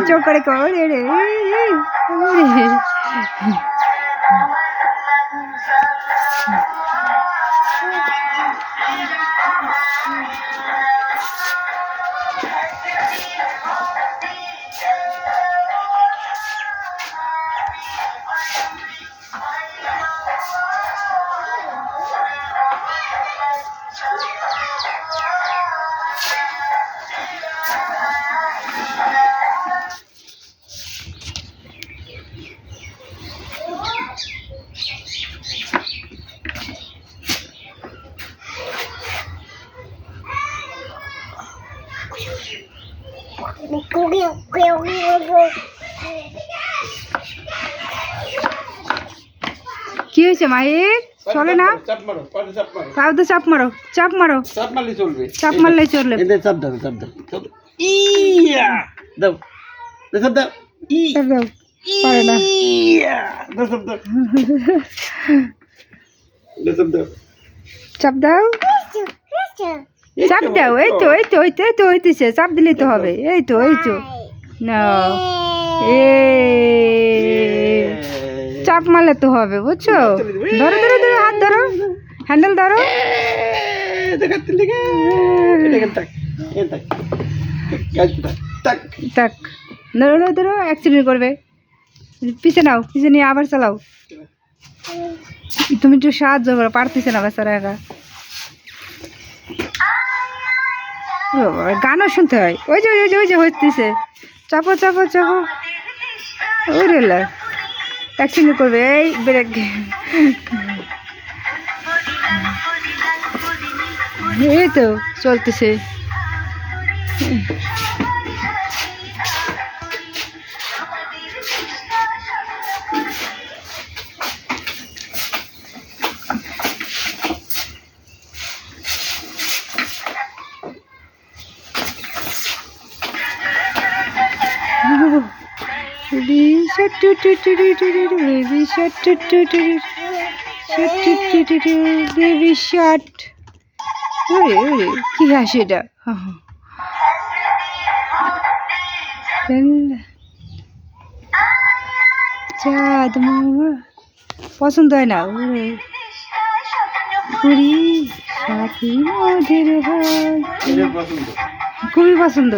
চোখ করে ওরে রে কি হয়েছে মায়ের চলে না তাও তো চাপ মারো চাপ মারলেই চলবে পারে না চাপ দাও চাপ দাও এই তো হইতেছে চাপ দিলেই তো হবে এই তো না চাপ মারলে তো হবে বুঝছো ধরো হাত ধরো হ্যান্ডেল ধরো ধরো অ্যাক্সিডেন্ট করবে পিছে নাও পিছে নিয়ে আবার চালাও তুমি একটু সাহায্য করো পারতেছে না বেচারা একা গানও শুনতে হয় ওই যে হইতেছে চাপো ওরে অ্যাক্সিডেন্ট করবে এই ব্রেক এই তো চলতেছে বেবি শার্ট কি হাসি এটা চাঁদ মামা পছন্দ হয় না সাথী মধুর খুবই পছন্দ